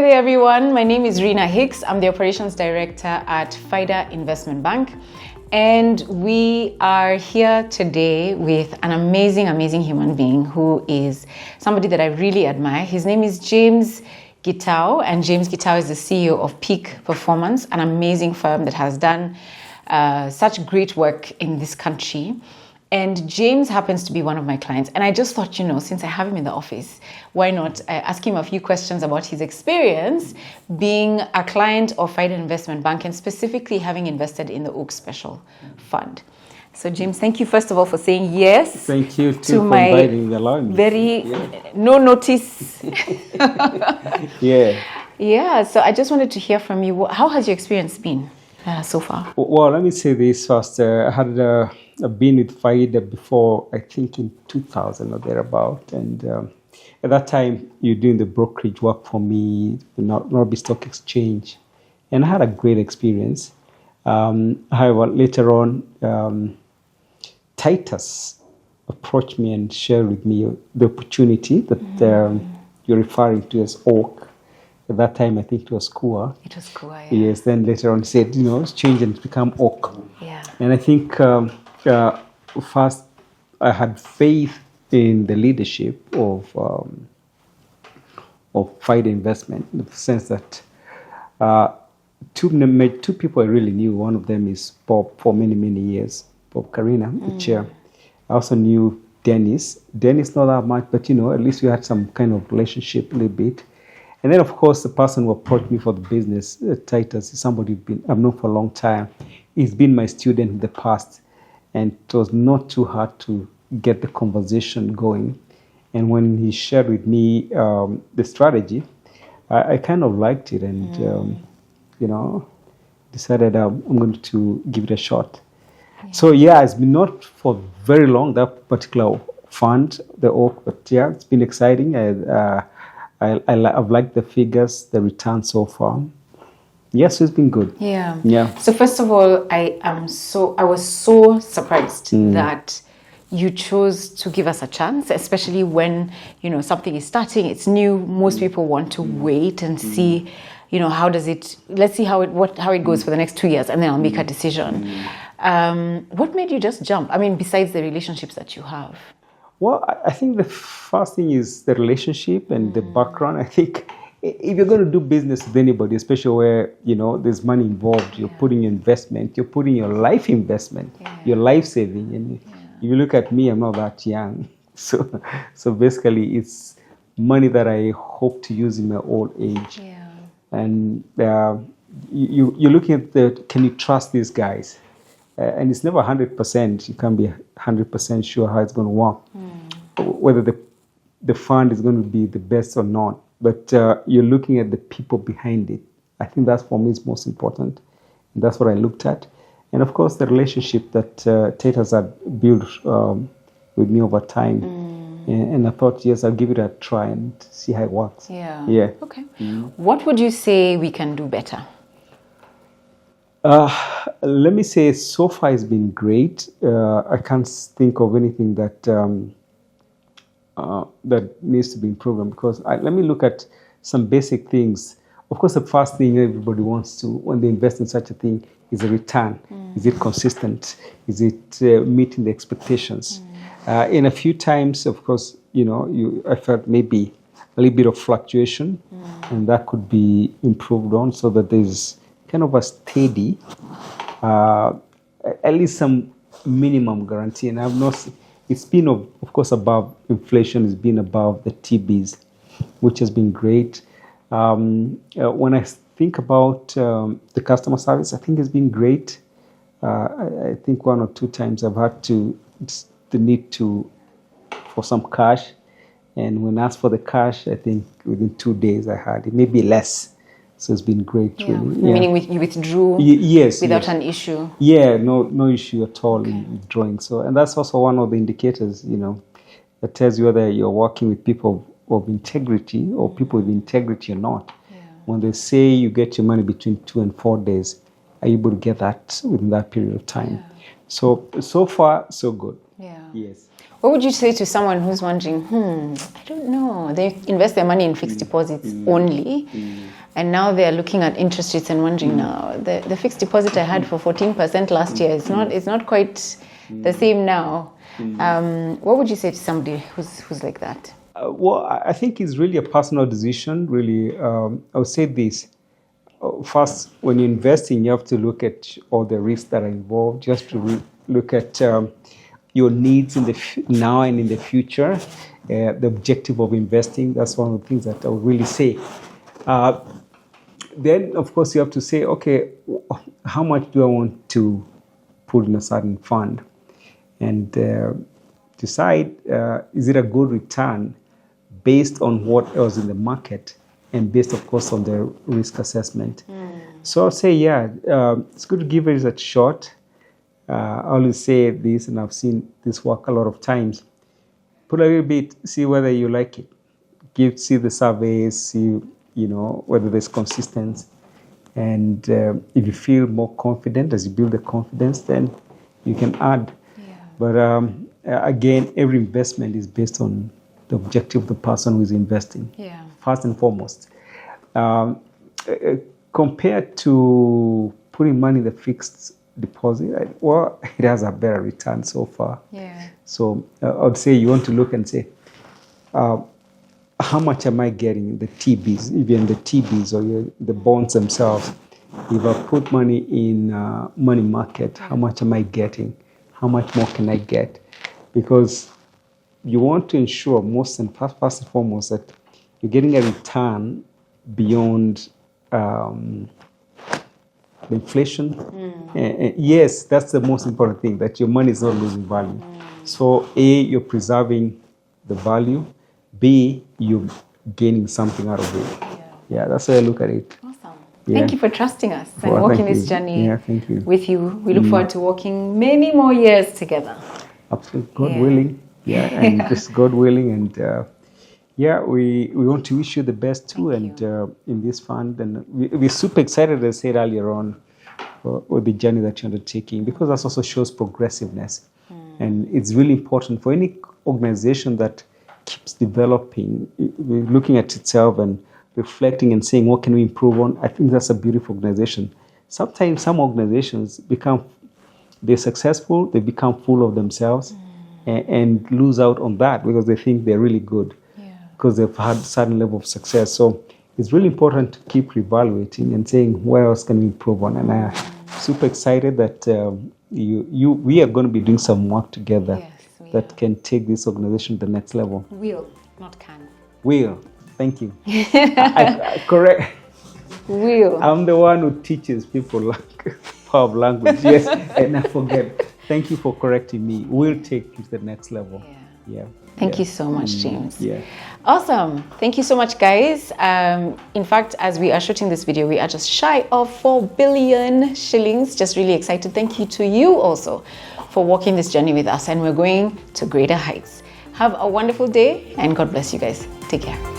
Hi there, everyone. My name is Rina Hicks. I'm the Operations Director at FIDA Investment Bank. And we are here today with an amazing human being who is somebody that I really admire. His name is James Gitau, and James Gitau is the CEO of Peak Performance, an amazing firm that has done such great work in this country. And James happens to be one of my clients. And I just thought, since I have him in the office, why not ask him a few questions about his experience being a client of FIDA Investment Bank and specifically having invested in the Oak Special Fund. So James, thank you first of all for saying yes. Thank you too for inviting me along. No notice. Yeah. So I just wanted to hear from you. How has your experience been so far? Well, let me say this first. I've been with FIDA before, I think in 2000 or thereabout. And at that time, you're doing the brokerage work for me, the Nairobi Stock Exchange. And I had a great experience. However, later on, Titus approached me and shared with me the opportunity that you're referring to as Oak. At that time, I think it was Kua. It was Kua, yeah. Yes, then later on said, it's changed and it's become Oak. Yeah. And I think first I had faith in the leadership of FIDA Investment, in the sense that two people I really knew. One of them is Bob for many years, Bob Karina, the chair. I also knew Dennis. Dennis not that much, but at least we had some kind of relationship a little bit. And then, of course, the person who approached me for the business, Titus, is somebody I've known for a long time. He's been my student in the past, and it was not too hard to get the conversation going. And when he shared with me the strategy, I kind of liked it and, decided I'm going to give it a shot. Yeah. So, it's been not for very long, that particular fund, the Oak, but it's been exciting. I've liked the figures, the return so far. Yes, it's been good. Yeah. So first of all, I was so surprised that you chose to give us a chance, especially when something is starting, it's new. Most people want to wait and see, let's see how it goes for the next 2 years, and then I'll make a decision. What made you just jump? I mean, besides the relationships that you have. Well, I think the first thing is the relationship and the background. I think if you're going to do business with anybody, especially where, there's money involved, you're putting your investment, you're putting your life investment, your life saving. And if you look at me, I'm not that young. So basically, it's money that I hope to use in my old age. Yeah. And you're looking at can you trust these guys? And it's never 100%. You can't be 100% sure how it's going to work, whether the fund is going to be the best or not. But you're looking at the people behind it. I think that's, for me, is most important. And that's what I looked at. And, of course, the relationship that Titus had built with me over time. And I thought, yes, I'll give it a try and see how it works. Yeah. Okay. What would you say we can do better? Let me say, so far it's been great. I can't think of anything that needs to be improved, because let me look at some basic things. Of course, the first thing everybody wants to, when they invest in such a thing, is a return. Is it consistent? Is it meeting the expectations? In a few times, of course, I felt maybe a little bit of fluctuation, and that could be improved on so that there's kind of a steady, at least some minimum guarantee. And it's been, of course, above inflation. It's been above the TBs, which has been great. When I think about the customer service, I think it's been great. I think 1 or 2 times I've had the need for some cash. And when I asked for the cash, I think within 2 days I had it, maybe less. So it's been great, really. Yeah. Meaning you withdrew without an issue? Yeah, no issue at all in withdrawing. So, and that's also one of the indicators, that tells you whether you're working with people of integrity or people with integrity or not. Yeah. When they say you get your money between 2 and 4 days, are you able to get that within that period of time? Yeah. So far, so good. Yeah. Yes. What would you say to someone who's wondering, I don't know, they invest their money in fixed deposits only, and now they're looking at interest rates and wondering now, the fixed deposit I had for 14% last year, it's not quite the same now. What would you say to somebody who's like that? Well, I think it's really a personal decision, really. I would say this. First, when you're investing, you have to look at all the risks that are involved. You have to look at your needs in the now and in the future. The objective of investing, that's one of the things that I would really say. Then, of course, you have to say, okay, how much do I want to put in a certain fund? And decide, is it a good return based on what else in the market and based, of course, on the risk assessment. So I'll say, it's good to give it a shot. I always say this, and I've seen this work a lot of times. Put a little bit, see whether you like it. See the surveys, see whether there's consistency. And if you feel more confident, as you build the confidence, then you can add. Yeah. But again, every investment is based on the objective of the person who is investing. Yeah. First and foremost. Compared to putting money in the fixed deposit, it has a better return so far. Yeah. So I would say you want to look and say, how much am I getting in the TBs, even the TBs or the bonds themselves? If I put money in money market, how much am I getting? How much more can I get? Because you want to ensure first and foremost that you're getting a return beyond the inflation. Yes, that's the most important thing, that your money is not losing value. So A, you're preserving the value. B, you're gaining something out of it. Yeah, that's how I look at it. Awesome. Yeah. Thank you for trusting us and walking this journey with you. We look forward to walking many more years together. Absolutely. God willing. Yeah, and just God willing. And we want to wish you the best too. And in this fund. And we're super excited, as I said earlier on, with the journey that you're undertaking, because that also shows progressiveness. And it's really important for any organization that keeps developing, looking at itself and reflecting and saying, what can we improve on? I think that's a beautiful organization. Sometimes some organizations they're successful, they become full of themselves and lose out on that because they think they're really good because they've had a certain level of success. So it's really important to keep reevaluating and saying, where else can we improve on? And I'm super excited that we are going to be doing some work together that can take this organization to the next level. Will, not can. Will, thank you. I correct. Will. I'm the one who teaches people power of language. Yes, and I forget. Thank you for correcting me. We'll take you to the next level. Yeah. Thank you so much, James. Yeah. Awesome. Thank you so much, guys. In fact, as we are shooting this video, we are just shy of 4 billion shillings. Just really excited. Thank you to you also for walking this journey with us. And we're going to greater heights. Have a wonderful day and God bless you guys. Take care.